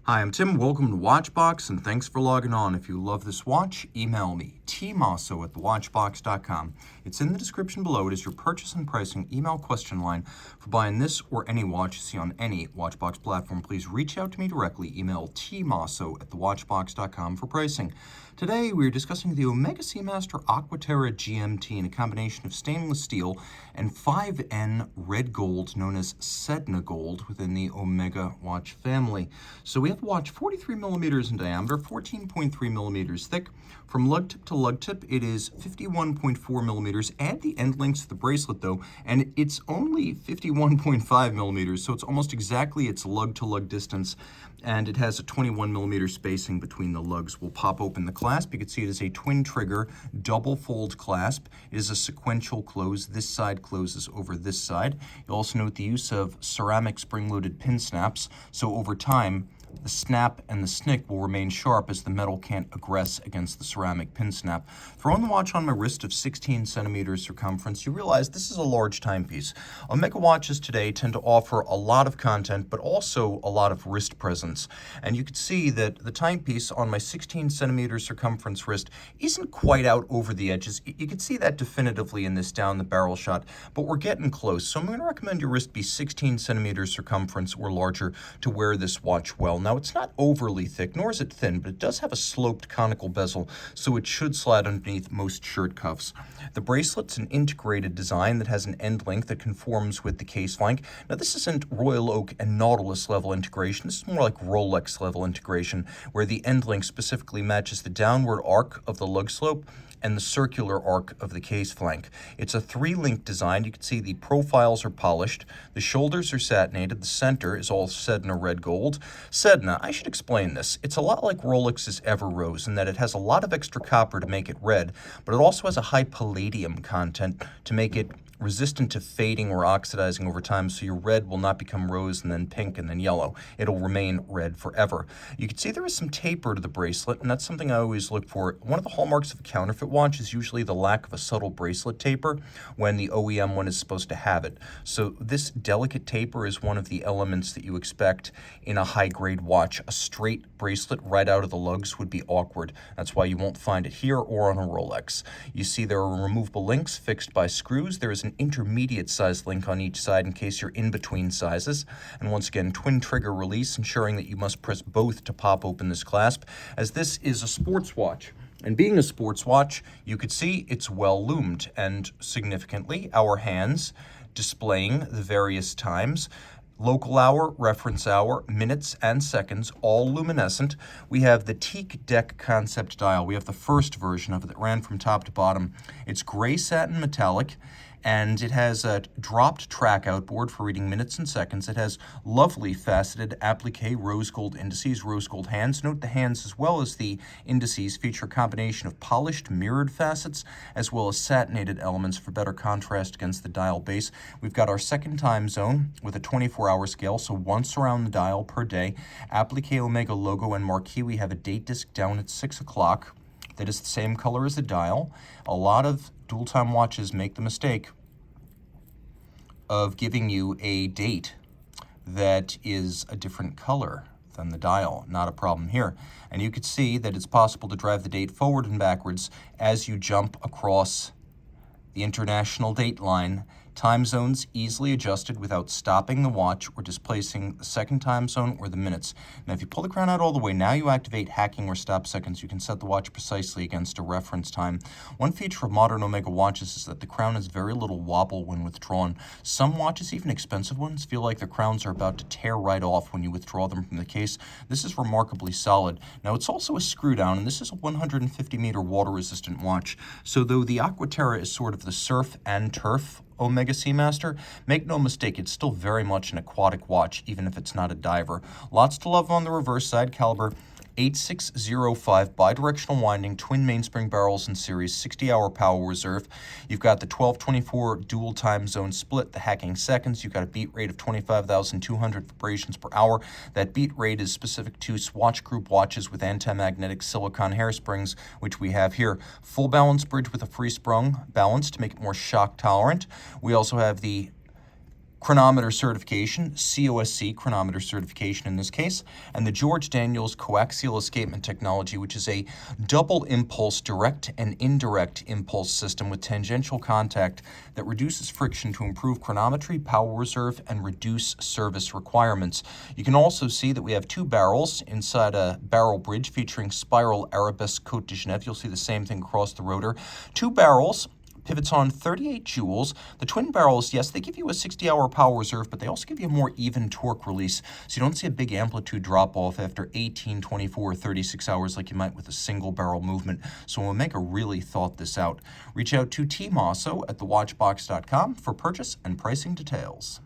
Hi, I'm Tim. Welcome to Watchbox, and thanks for logging on. If you love this watch, email me, tmosso@thewatchbox.com. It's in the description below. It is your purchase and pricing email question line for buying this or any watch you see on any Watchbox platform. Please reach out to me directly. Email tmosso@thewatchbox.com for pricing. Today, we're discussing the Omega Seamaster Aqua Terra GMT in a combination of stainless steel and 5N red gold, known as Sedna gold, within the Omega watch family. So we have a watch 43 millimeters in diameter, 14.3 millimeters thick. From lug tip to lug tip, it is 51.4 millimeters. Add the end links to the bracelet though, and it's only 51.5 millimeters, so it's almost exactly its lug to lug distance, and it has a 21 millimeter spacing between the lugs. We'll pop open the clasp. You can see it is a twin trigger, double fold clasp. It is a sequential close. This side closes over this side. You'll also note the use of ceramic spring-loaded pin snaps, so over time, the snap and the snick will remain sharp as the metal can't aggress against the ceramic pin snap. Throwing the watch on my wrist of 16 centimeters circumference, you realize this is a large timepiece. Omega watches today tend to offer a lot of content, but also a lot of wrist presence. And you can see that the timepiece on my 16 centimeter circumference wrist isn't quite out over the edges. You can see that definitively in this down the barrel shot, but we're getting close. So I'm going to recommend your wrist be 16 centimeters circumference or larger to wear this watch well. Now, it's not overly thick, nor is it thin, but it does have a sloped conical bezel, so it should slide underneath most shirt cuffs. The bracelet's an integrated design that has an end length that conforms with the case flank. Now, this isn't Royal Oak and Nautilus level integration. This is more like Rolex level integration, where the end length specifically matches the downward arc of the lug slope and the circular arc of the case flank. It's a 3-link design. You can see the profiles are polished, the shoulders are satinated, the center is all Sedna red gold. Sedna, I should explain this. It's a lot like Rolex's Ever Rose in that it has a lot of extra copper to make it red, but it also has a high palladium content to make it resistant to fading or oxidizing over time, so your red will not become rose and then pink and then yellow. It'll remain red forever. You can see there is some taper to the bracelet, and that's something I always look for. One of the hallmarks of a counterfeit watch is usually the lack of a subtle bracelet taper when the OEM one is supposed to have it. So this delicate taper is one of the elements that you expect in a high-grade watch. A straight bracelet right out of the lugs would be awkward. That's why you won't find it here or on a Rolex. You see there are removable links fixed by screws. There is an intermediate size link on each side in case you're in between sizes. And once again, twin trigger release, ensuring that you must press both to pop open this clasp, as this is a sports watch. And being a sports watch, you could see it's well loomed, and significantly, our hands displaying the various times. Local hour, reference hour, minutes, and seconds, all luminescent. We have the teak deck concept dial. We have the first version of it that ran from top to bottom. It's gray satin metallic, and it has a dropped track outboard for reading minutes and seconds. It has lovely faceted applique rose gold indices, rose gold hands. Note the hands as well as the indices feature a combination of polished mirrored facets as well as satinated elements for better contrast against the dial base. We've got our second time zone with a 24-hour scale, so once around the dial per day. Applique Omega logo and marquee. We have a date disc down at 6 o'clock. That is the same color as the dial. A lot of dual-time watches make the mistake of giving you a date that is a different color than the dial. Not a problem here. And you can see that it's possible to drive the date forward and backwards as you jump across the international date line. Time zones easily adjusted without stopping the watch or displacing the second time zone or the minutes. Now, if you pull the crown out all the way, now you activate hacking or stop seconds. You can set the watch precisely against a reference time. One feature of modern Omega watches is that the crown has very little wobble when withdrawn. Some watches, even expensive ones, feel like their crowns are about to tear right off when you withdraw them from the case. This is remarkably solid. Now, it's also a screw down, and this is a 150-meter water-resistant watch. So though the Aqua Terra is sort of the surf and turf Omega Seamaster, make no mistake, it's still very much an aquatic watch, even if it's not a diver. Lots to love on the reverse side. Caliber 8605 bidirectional winding, twin mainspring barrels in series, 60-hour power reserve. You've got the 1224 dual time zone split, the hacking seconds. You've got a beat rate of 25,200 vibrations per hour. That beat rate is specific to Swatch Group watches with anti-magnetic silicone hairsprings, which we have here. Full balance bridge with a free sprung balance to make it more shock tolerant. We also have the chronometer certification, COSC chronometer certification in this case, and the George Daniels coaxial escapement technology, which is a double impulse direct and indirect impulse system with tangential contact that reduces friction to improve chronometry, power reserve, and reduce service requirements. You can also see that we have two barrels inside a barrel bridge featuring spiral arabesque Côte de Genève. You'll see the same thing across the rotor. Two barrels, pivots on 38 joules. The twin barrels, yes, they give you a 60-hour power reserve, but they also give you a more even torque release, so you don't see a big amplitude drop-off after 18, 24, 36 hours like you might with a single barrel movement. So Omega really thought this out. Reach out to Team Mosso at thewatchbox.com for purchase and pricing details.